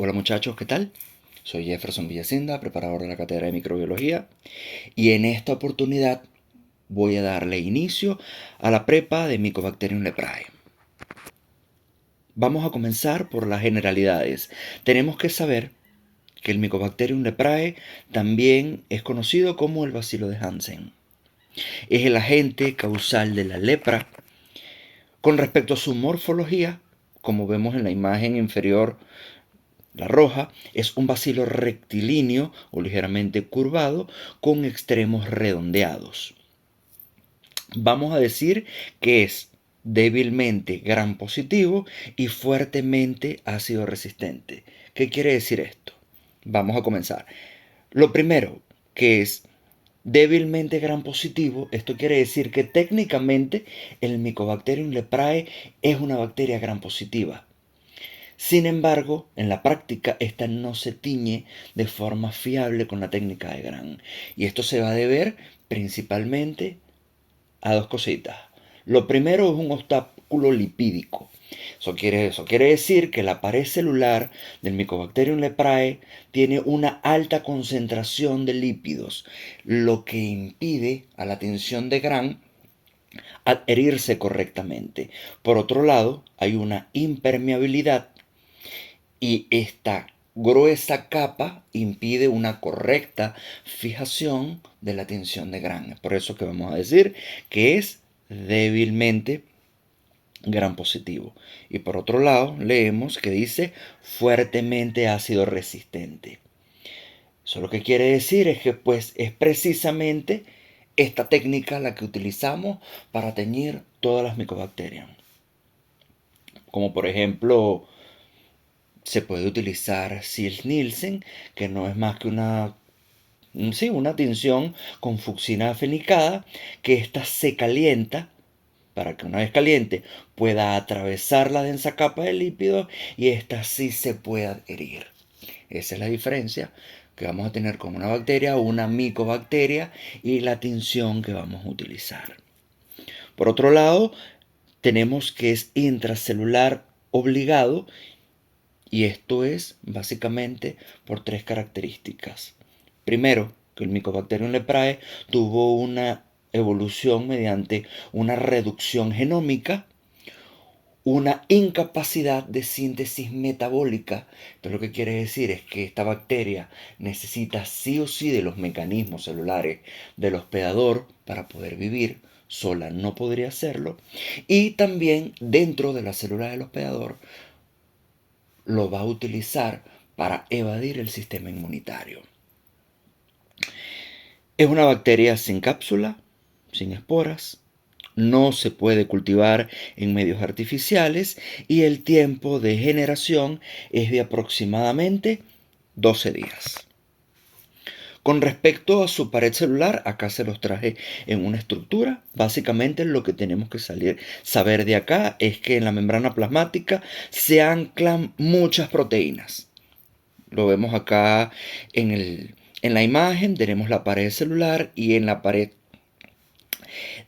Hola muchachos, ¿qué tal? Soy Jefferson Villacinda, preparador de la Cátedra de Microbiología, y en esta oportunidad voy a darle inicio a la prepa de Mycobacterium leprae. Vamos a comenzar por las generalidades. Tenemos que saber que el Mycobacterium leprae también es conocido como el bacilo de Hansen. Es el agente causal de la lepra. Con respecto a su morfología, como vemos en la imagen inferior, la roja, es un bacilo rectilíneo o ligeramente curvado con extremos redondeados. Vamos a decir que es débilmente gram positivo y fuertemente ácido resistente. ¿Qué quiere decir esto? Vamos a comenzar. Lo primero, que es débilmente gram positivo, esto quiere decir que técnicamente el Mycobacterium leprae es una bacteria gram positiva. Sin embargo, en la práctica, esta no se tiñe de forma fiable con la técnica de Gram. Y esto se va a deber principalmente a dos cositas. Lo primero es un obstáculo lipídico. Eso quiere decir que la pared celular del Mycobacterium leprae tiene una alta concentración de lípidos, lo que impide a la tinción de Gram adherirse correctamente. Por otro lado, hay una impermeabilidad y esta gruesa capa impide una correcta fijación de la tinción de Gram. Es por eso que vamos a decir que es débilmente Gram positivo. Y por otro lado, leemos que dice fuertemente ácido resistente. Eso lo que quiere decir es que pues es precisamente esta técnica la que utilizamos para teñir todas las micobacterias. Como por ejemplo, se puede utilizar Sils-Nielsen, que no es más que una tinción con fucsina fenicada, que ésta se calienta para que una vez caliente pueda atravesar la densa capa de lípidos y ésta sí se pueda adherir. Esa es la diferencia que vamos a tener con una bacteria o una micobacteria y la tinción que vamos a utilizar. Por otro lado, tenemos que es intracelular obligado. Y esto es básicamente por tres características. Primero, que el Mycobacterium leprae tuvo una evolución mediante una reducción genómica, una incapacidad de síntesis metabólica. Esto lo que quiere decir es que esta bacteria necesita sí o sí de los mecanismos celulares del hospedador para poder vivir. Sola no podría hacerlo. Y también dentro de la célula del hospedador lo va a utilizar para evadir el sistema inmunitario. Es una bacteria sin cápsula, sin esporas, no se puede cultivar en medios artificiales y el tiempo de generación es de aproximadamente 12 días. Con respecto a su pared celular, acá se los traje en una estructura. Básicamente lo que tenemos que saber de acá es que en la membrana plasmática se anclan muchas proteínas. Lo vemos acá en la imagen, tenemos la pared celular y en la pared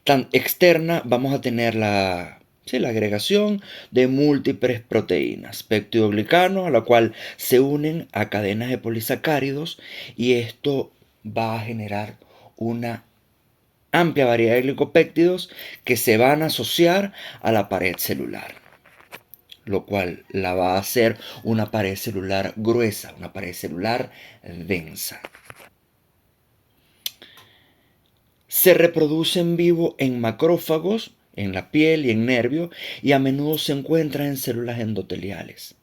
tan externa vamos a tener la agregación de múltiples proteínas, peptidoglicanos, a la cual se unen a cadenas de polisacáridos y esto va a generar una amplia variedad de glicopéptidos que se van a asociar a la pared celular, lo cual la va a hacer una pared celular gruesa, una pared celular densa. Se reproduce en vivo en macrófagos, en la piel y en nervios, y a menudo se encuentra en células endoteliales.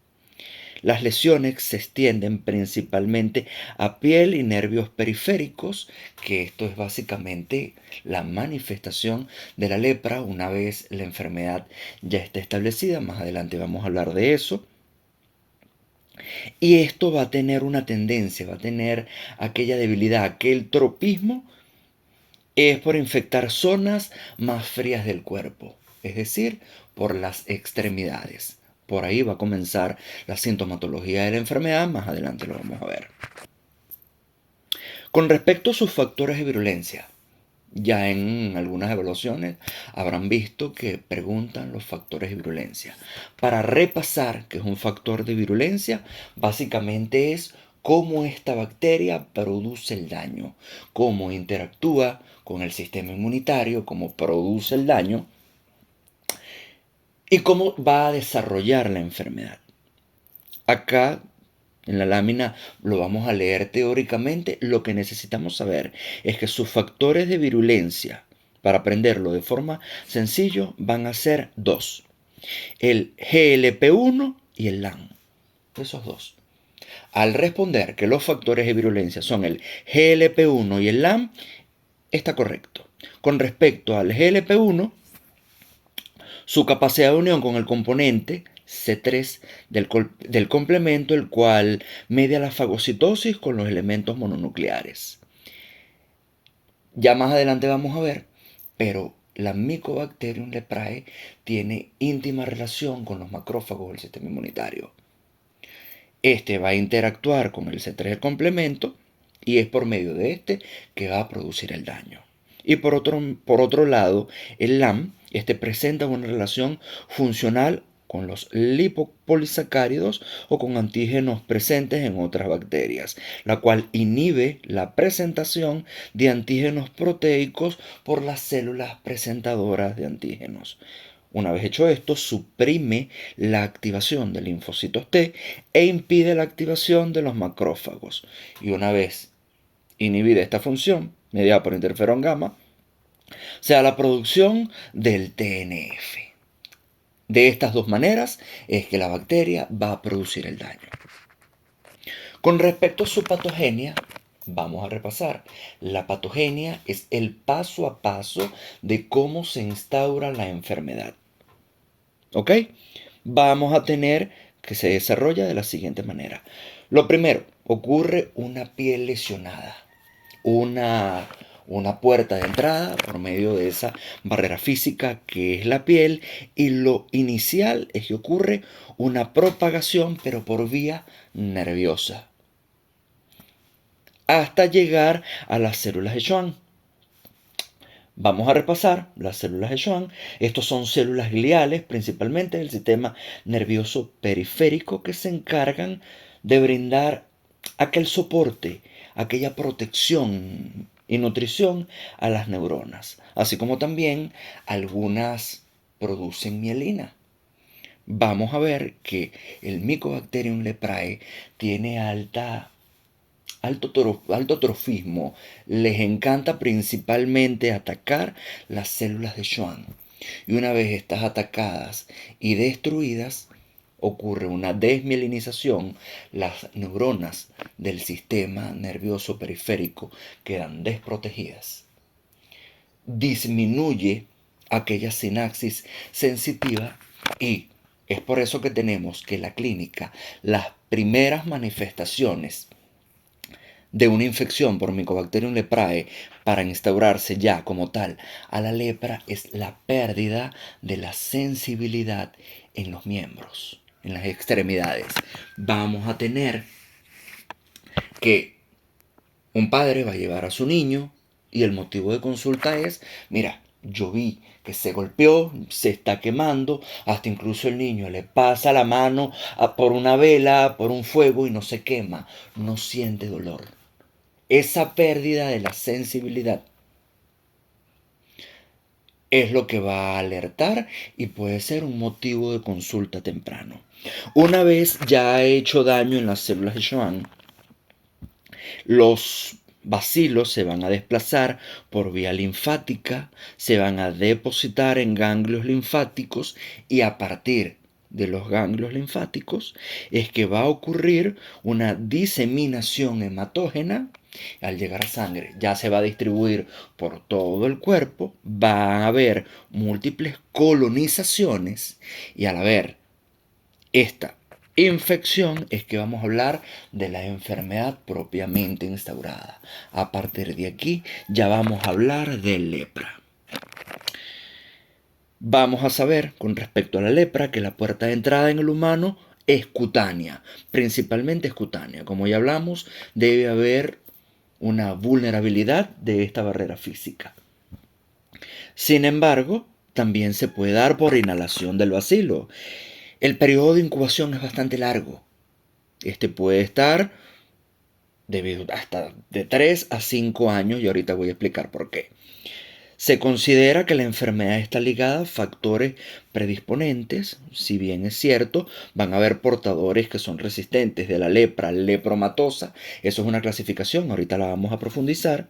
Las lesiones se extienden principalmente a piel y nervios periféricos, que esto es básicamente la manifestación de la lepra una vez la enfermedad ya está establecida. Más adelante vamos a hablar de eso. Y esto va a tener una tendencia, va a tener aquella debilidad, aquel tropismo, es por infectar zonas más frías del cuerpo, es decir, por las extremidades. Por ahí va a comenzar la sintomatología de la enfermedad, más adelante lo vamos a ver. Con respecto a sus factores de virulencia, Ya en algunas evaluaciones habrán visto que preguntan los factores de virulencia. Para repasar qué es un factor de virulencia, básicamente es cómo esta bacteria produce el daño, cómo interactúa con el sistema inmunitario, cómo produce el daño y cómo va a desarrollar la enfermedad. Acá en la lámina lo vamos a leer teóricamente. Lo que necesitamos saber es que sus factores de virulencia, para aprenderlo de forma sencilla, van a ser dos: el GLP1 y el LAM. Esos dos. Al responder que los factores de virulencia son el GLP1 y el LAM, está correcto. Con respecto al GLP1, su capacidad de unión con el componente C3 del complemento, el cual media la fagocitosis con los elementos mononucleares. Ya más adelante vamos a ver, pero la Mycobacterium leprae tiene íntima relación con los macrófagos del sistema inmunitario. Este va a interactuar con el C3 del complemento y es por medio de este que va a producir el daño. Y por otro lado, el LAM presenta una relación funcional con los lipopolisacáridos o con antígenos presentes en otras bacterias, la cual inhibe la presentación de antígenos proteicos por las células presentadoras de antígenos. Una vez hecho esto, suprime la activación de linfocitos T e impide la activación de los macrófagos. Y una vez inhibida esta función, mediada por interferón gamma, se da la producción del TNF. De estas dos maneras es que la bacteria va a producir el daño. Con respecto a su patogenia, vamos a repasar. La patogenia es el paso a paso de cómo se instaura la enfermedad. ¿Ok? Vamos a tener que se desarrolla de la siguiente manera. Lo primero, ocurre una piel lesionada, una puerta de entrada por medio de esa barrera física que es la piel, y lo inicial es que ocurre una propagación pero por vía nerviosa hasta llegar a las células de Schwann. Vamos a repasar las células de Schwann. Estos son células gliales, principalmente del sistema nervioso periférico, que se encargan de brindar aquel soporte, aquella protección y nutrición a las neuronas, así como también algunas producen mielina. Vamos a ver que el Mycobacterium leprae tiene alto trofismo. Les encanta principalmente atacar las células de Schwann. Y una vez estas atacadas y destruidas, ocurre una desmielinización. Las neuronas del sistema nervioso periférico quedan desprotegidas. Disminuye aquella sinapsis sensitiva y es por eso que tenemos que la clínica, las primeras manifestaciones de una infección por Mycobacterium leprae para instaurarse ya como tal a la lepra es la pérdida de la sensibilidad en los miembros, en las extremidades. Vamos a tener que un padre va a llevar a su niño y el motivo de consulta es: mira, yo vi que se golpeó, se está quemando, hasta incluso el niño le pasa la mano por una vela, por un fuego y no se quema, no siente dolor. Esa pérdida de la sensibilidad es lo que va a alertar y puede ser un motivo de consulta temprano. Una vez ya ha hecho daño en las células de Schwann, los bacilos se van a desplazar por vía linfática, se van a depositar en ganglios linfáticos y a partir de los ganglios linfáticos es que va a ocurrir una diseminación hematógena. Al llegar a sangre ya se va a distribuir por todo el cuerpo, va a haber múltiples colonizaciones y al haber esta infección es que vamos a hablar de la enfermedad propiamente instaurada. A partir de aquí ya vamos a hablar de lepra. Vamos a saber con respecto a la lepra que la puerta de entrada en el humano es cutánea, principalmente es cutánea. Como ya hablamos, debe haber una vulnerabilidad de esta barrera física. Sin embargo, también se puede dar por inhalación del bacilo. El periodo de incubación es bastante largo. Este puede estar hasta de 3 a 5 años y ahorita voy a explicar por qué. Se considera que la enfermedad está ligada a factores predisponentes, si bien es cierto, van a haber portadores que son resistentes de la lepra lepromatosa, eso es una clasificación, ahorita la vamos a profundizar.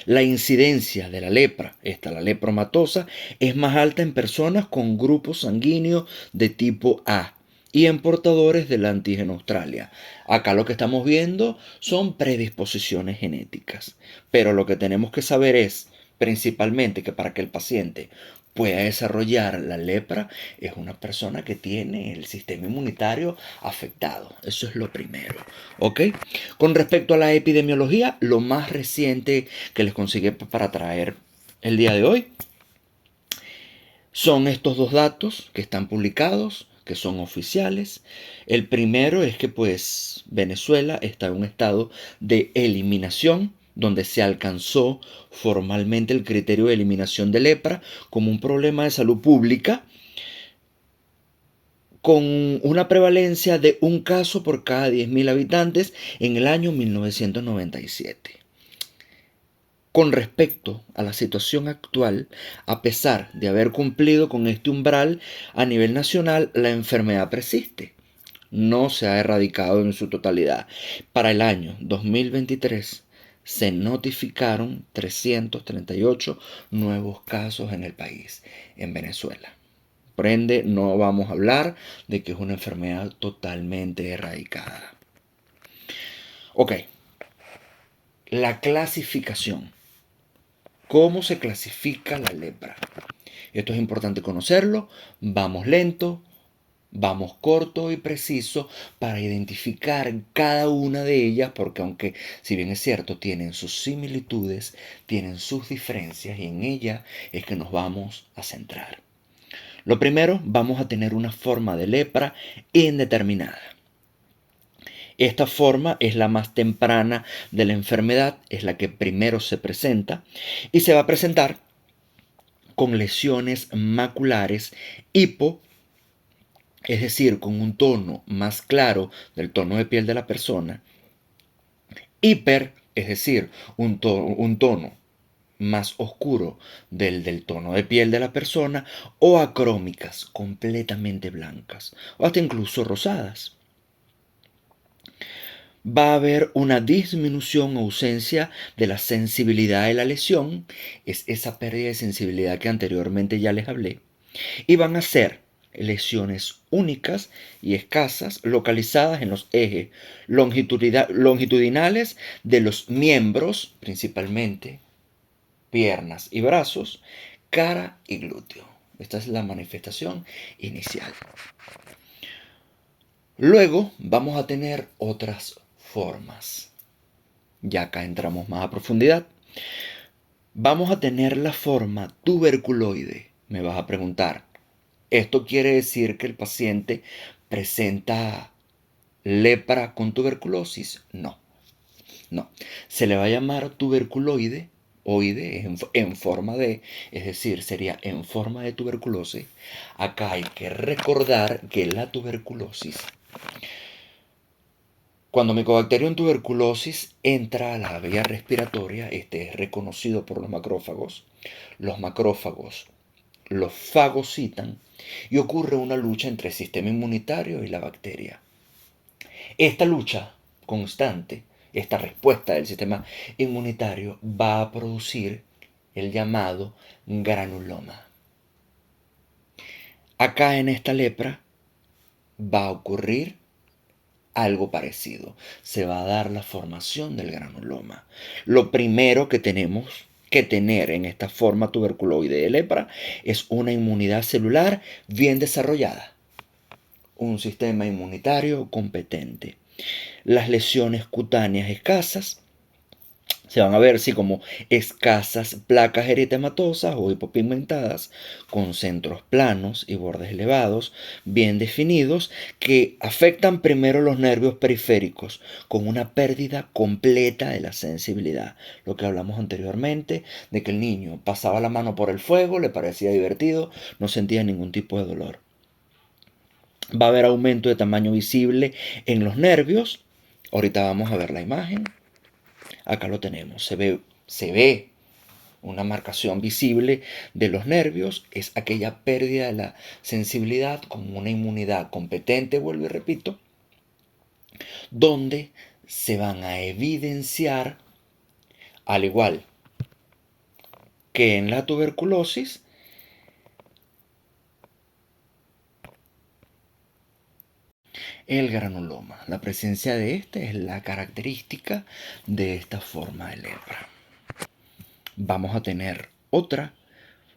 La incidencia de la lepra, la lepromatosa, es más alta en personas con grupo sanguíneo de tipo A y en portadores del antígeno Australia. Acá lo que estamos viendo son predisposiciones genéticas, pero lo que tenemos que saber es principalmente que para que el paciente pueda desarrollar la lepra es una persona que tiene el sistema inmunitario afectado. Eso es lo primero. ¿Ok? Con respecto a la epidemiología, lo más reciente que les conseguí para traer el día de hoy son estos dos datos que están publicados, que son oficiales. El primero es que pues Venezuela está en un estado de eliminación donde se alcanzó formalmente el criterio de eliminación de lepra como un problema de salud pública con una prevalencia de un caso por cada 10.000 habitantes en el año 1997. Con respecto a la situación actual, a pesar de haber cumplido con este umbral a nivel nacional, la enfermedad persiste. No se ha erradicado en su totalidad. Para el año 2023 se notificaron 338 nuevos casos en el país, en Venezuela. Por ende, no vamos a hablar de que es una enfermedad totalmente erradicada. Ok, la clasificación. ¿Cómo se clasifica la lepra? Esto es importante conocerlo. Vamos lento, vamos corto y preciso para identificar cada una de ellas, porque aunque si bien es cierto tienen sus similitudes, tienen sus diferencias y en ellas es que nos vamos a centrar. Lo primero, vamos a tener una forma de lepra indeterminada. Esta forma es la más temprana de la enfermedad, es la que primero se presenta y se va a presentar con lesiones maculares hipo, es decir, con un tono más claro del tono de piel de la persona, hiper, es decir, un tono más oscuro del tono de piel de la persona, o acrómicas, completamente blancas, o hasta incluso rosadas. Va a haber una disminución o ausencia de la sensibilidad de la lesión, es esa pérdida de sensibilidad que anteriormente ya les hablé, y van a ser lesiones únicas y escasas localizadas en los ejes longitudinales de los miembros, principalmente piernas y brazos, cara y glúteo. Esta es la manifestación inicial. Luego vamos a tener otras formas. Ya acá entramos más a profundidad. Vamos a tener la forma tuberculoide. Me vas a preguntar, ¿esto quiere decir que el paciente presenta lepra con tuberculosis? No, no. Se le va a llamar tuberculoide, oide en forma de, es decir, sería en forma de tuberculosis. Acá hay que recordar que la tuberculosis, cuando Mycobacterium tuberculosis entra a la vía respiratoria, este es reconocido por los macrófagos. Los macrófagos los fagocitan y ocurre una lucha entre el sistema inmunitario y la bacteria. Esta lucha constante, esta respuesta del sistema inmunitario va a producir el llamado granuloma. Acá en esta lepra va a ocurrir algo parecido. Se va a dar la formación del granuloma. Lo primero que tenemos que tener en esta forma tuberculoide de lepra es una inmunidad celular bien desarrollada, un sistema inmunitario competente. Las lesiones cutáneas escasas Se van a ver, sí, como escasas placas eritematosas o hipopigmentadas con centros planos y bordes elevados, bien definidos, que afectan primero los nervios periféricos con una pérdida completa de la sensibilidad. Lo que hablamos anteriormente, de que el niño pasaba la mano por el fuego, le parecía divertido, no sentía ningún tipo de dolor. Va a haber aumento de tamaño visible en los nervios. Ahorita vamos a ver la imagen. Acá lo tenemos, se ve una marcación visible de los nervios, es aquella pérdida de la sensibilidad con una inmunidad competente, vuelvo y repito, donde se van a evidenciar, al igual que en la tuberculosis, el granuloma. La presencia de este es la característica de esta forma de lepra. Vamos a tener otra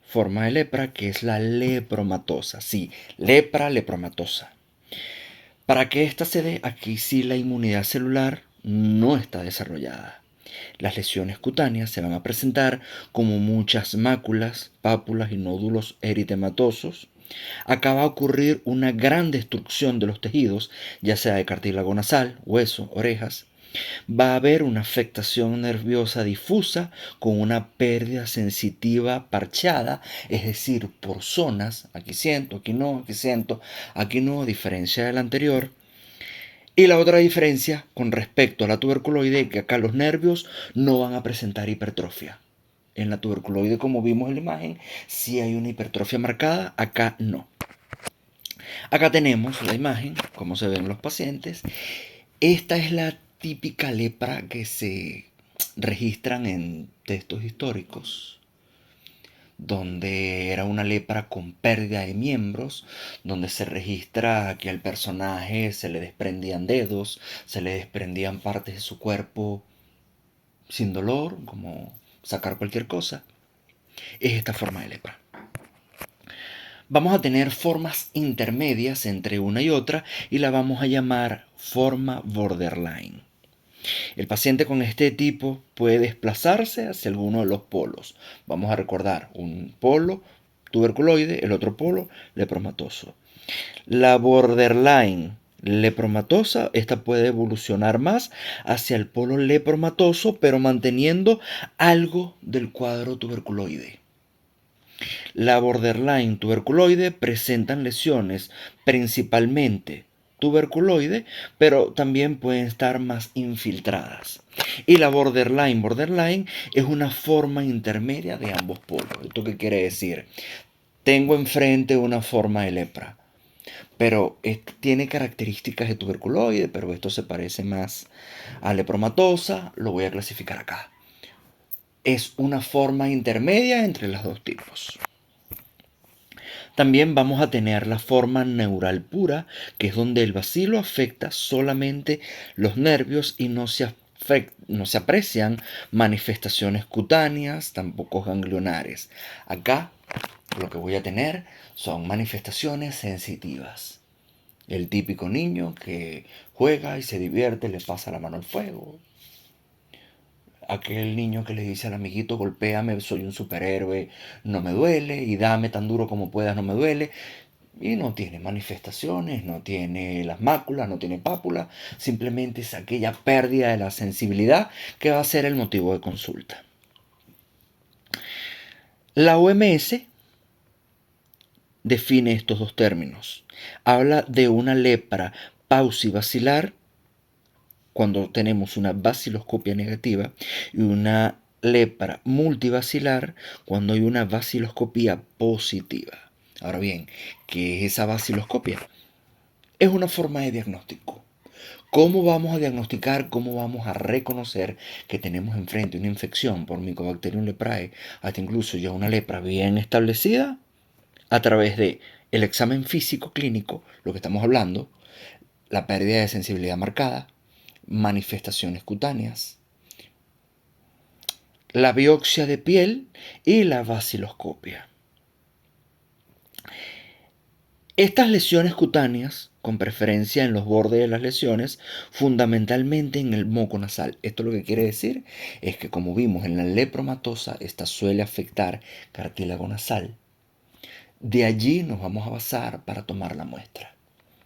forma de lepra que es la lepromatosa. Sí, lepra lepromatosa. Para que ésta se dé, aquí sí la inmunidad celular no está desarrollada. Las lesiones cutáneas se van a presentar como muchas máculas, pápulas y nódulos eritematosos. Acá va a ocurrir una gran destrucción de los tejidos, ya sea de cartílago nasal, hueso, orejas. Va a haber una afectación nerviosa difusa con una pérdida sensitiva parchada, es decir, por zonas, aquí siento, aquí no, a diferencia de la anterior. Y la otra diferencia con respecto a la tuberculoide es que acá los nervios no van a presentar hipertrofia. En la tuberculoide, como vimos en la imagen, sí hay una hipertrofia marcada, acá no. Acá tenemos la imagen, como se ven los pacientes. Esta es la típica lepra que se registran en textos históricos, donde era una lepra con pérdida de miembros, donde se registra que al personaje se le desprendían dedos, se le desprendían partes de su cuerpo sin dolor, como sacar cualquier cosa. Es esta forma de lepra. Vamos a tener formas intermedias entre una y otra y la vamos a llamar forma borderline. El paciente con este tipo puede desplazarse hacia alguno de los polos. Vamos a recordar un polo tuberculoide, el otro polo lepromatoso. La borderline lepromatosa, esta puede evolucionar más hacia el polo lepromatoso, pero manteniendo algo del cuadro tuberculoide. La borderline tuberculoide presentan lesiones principalmente tuberculoide, pero también pueden estar más infiltradas. Y la borderline es una forma intermedia de ambos polos. ¿Esto qué quiere decir? Tengo enfrente una forma de lepra, pero tiene características de tuberculoide, pero esto se parece más a lepromatosa, lo voy a clasificar acá. Es una forma intermedia entre los dos tipos. También vamos a tener la forma neural pura, que es donde el bacilo afecta solamente los nervios y no se aprecian manifestaciones cutáneas, tampoco ganglionares. Acá lo que voy a tener son manifestaciones sensitivas. El típico niño que juega y se divierte, le pasa la mano al fuego. Aquel niño que le dice al amiguito, golpéame, soy un superhéroe, no me duele, y dame tan duro como puedas, no me duele. Y no tiene manifestaciones, no tiene las máculas, no tiene pápula, simplemente es aquella pérdida de la sensibilidad que va a ser el motivo de consulta. La OMS define estos dos términos. Habla de una lepra paucibacilar cuando tenemos una baciloscopia negativa y una lepra multibacilar cuando hay una baciloscopia positiva. Ahora bien, ¿qué es esa baciloscopia? Es una forma de diagnóstico. ¿Cómo vamos a diagnosticar, cómo vamos a reconocer que tenemos enfrente una infección por Mycobacterium leprae, hasta incluso ya una lepra bien establecida? A través de el examen físico clínico, lo que estamos hablando, la pérdida de sensibilidad marcada, manifestaciones cutáneas, la biopsia de piel y la baciloscopia. Estas lesiones cutáneas, con preferencia en los bordes de las lesiones, fundamentalmente en el moco nasal. Esto lo que quiere decir es que, como vimos en la lepromatosa, esta suele afectar cartílago nasal. De allí nos vamos a basar para tomar la muestra.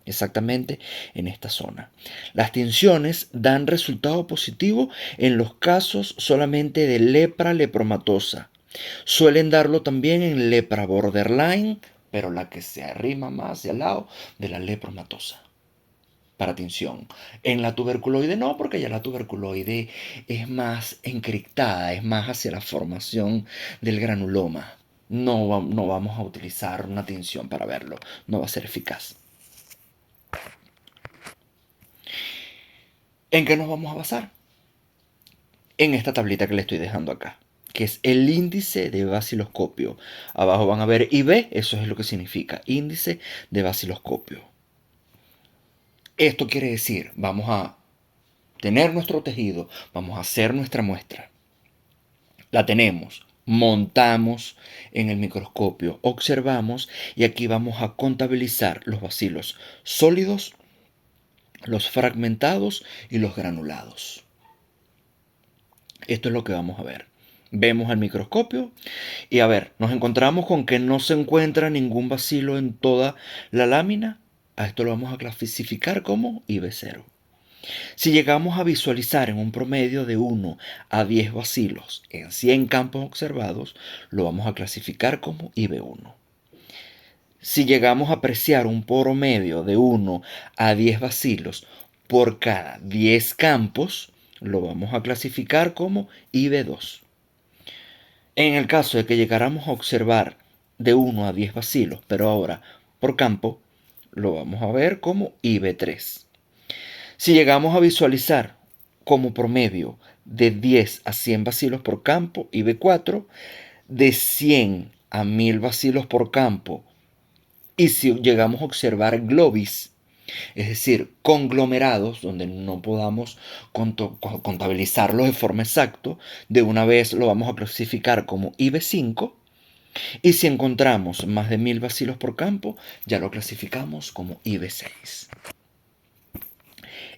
Exactamente en esta zona. Las tinciones dan resultado positivo en los casos solamente de lepra lepromatosa. Suelen darlo también en lepra borderline, pero la que se arrima más hacia el lado de la lepromatosa para tinción. En la tuberculoide no, porque ya la tuberculoide es más encriptada, es más hacia la formación del granuloma. No vamos a utilizar una tinción para verlo, no va a ser eficaz. ¿En qué nos vamos a basar? En esta tablita que le estoy dejando acá, que es el índice de vaciloscopio. Abajo van a ver IB, eso es lo que significa, índice de vaciloscopio. Esto quiere decir, vamos a tener nuestro tejido, vamos a hacer nuestra muestra. La tenemos, montamos en el microscopio, observamos y aquí vamos a contabilizar los bacilos sólidos, los fragmentados y los granulados. Esto es lo que vamos a ver. Vemos al microscopio y a ver, nos encontramos con que no se encuentra ningún bacilo en toda la lámina. A esto lo vamos a clasificar como IB0. Si llegamos a visualizar en un promedio de 1 a 10 bacilos en 100 campos observados, lo vamos a clasificar como IB1. Si llegamos a apreciar un promedio de 1 a 10 bacilos por cada 10 campos, lo vamos a clasificar como IB2. En el caso de que llegáramos a observar de 1 a 10 bacilos, pero ahora por campo, lo vamos a ver como IB3. Si llegamos a visualizar como promedio de 10 a 100 bacilos por campo, IB4, de 100 a 1000 bacilos por campo, y si llegamos a observar globis, es decir, conglomerados, donde no podamos contabilizarlos de forma exacta, de una vez lo vamos a clasificar como IB5, y si encontramos más de 1000 bacilos por campo, ya lo clasificamos como IB6.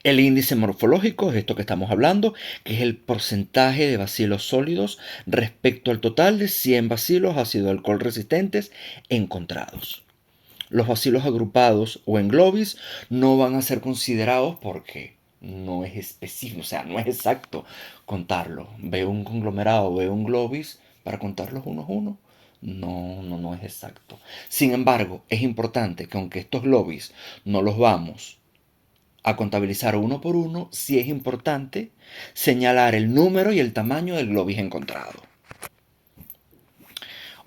El índice morfológico es esto que estamos hablando, que es el porcentaje de bacilos sólidos respecto al total de 100 bacilos ácido alcohol resistentes encontrados. Los bacilos agrupados o en globis no van a ser considerados porque no es específico, o sea, no es exacto contarlo. Veo un conglomerado, veo un globis, para contarlos uno a uno. No es exacto. Sin embargo, es importante que aunque estos globis no los vamos a contabilizar uno por uno, sí es importante señalar el número y el tamaño del globis encontrado.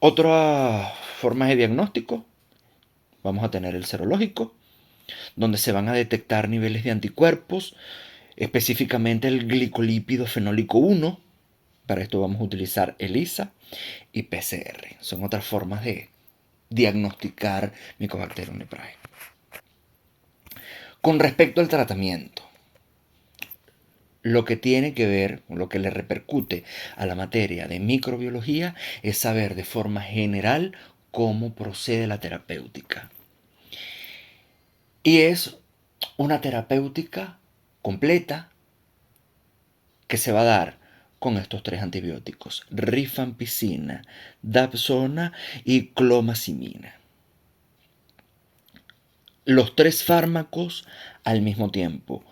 Otra forma de diagnóstico, vamos a tener el serológico, donde se van a detectar niveles de anticuerpos, específicamente el glicolípido fenólico 1. Para esto vamos a utilizar ELISA y PCR. Son otras formas de diagnosticar Mycobacterium leprae. Con respecto al tratamiento, lo que tiene que ver, lo que le repercute a la materia de microbiología es saber de forma general cómo procede la terapéutica. Y es una terapéutica completa que se va a dar con estos 3 antibióticos: rifampicina, dapsona y clomazimina. Los 3 fármacos al mismo tiempo.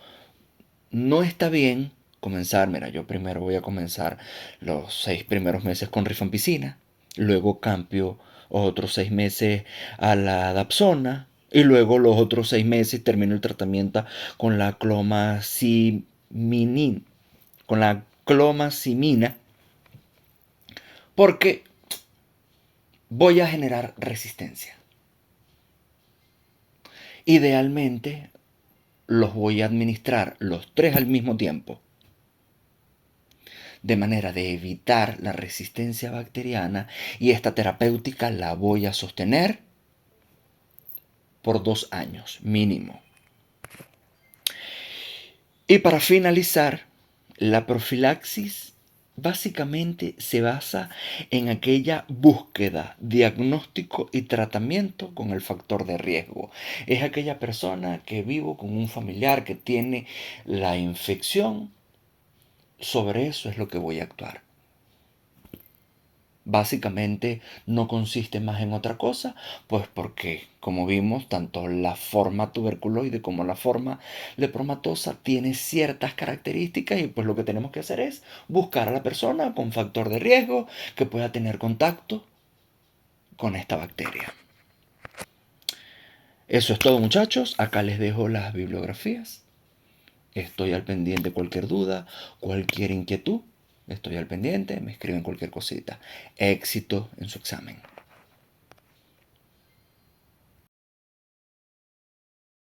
No está bien comenzar, mira, yo primero voy a comenzar los 6 primeros meses con rifampicina, luego cambio otros 6 meses a la dapsona y luego los otros 6 meses termino el tratamiento con la clomazimina, porque voy a generar resistencia. Idealmente los voy a administrar los 3 al mismo tiempo, de manera de evitar la resistencia bacteriana, y esta terapéutica la voy a sostener por 2 años mínimo. Y para finalizar, la profilaxis básicamente se basa en aquella búsqueda, diagnóstico y tratamiento con el factor de riesgo. Es aquella persona que vivo con un familiar que tiene la infección. Sobre eso es lo que voy a actuar. Básicamente no consiste más en otra cosa, pues porque, como vimos, tanto la forma tuberculoide como la forma lepromatosa tiene ciertas características y pues lo que tenemos que hacer es buscar a la persona con factor de riesgo que pueda tener contacto con esta bacteria. Eso es todo, muchachos. Acá les dejo las bibliografías. Estoy al pendiente de cualquier duda, cualquier inquietud. Estoy al pendiente, me escriben cualquier cosita. Éxito en su examen.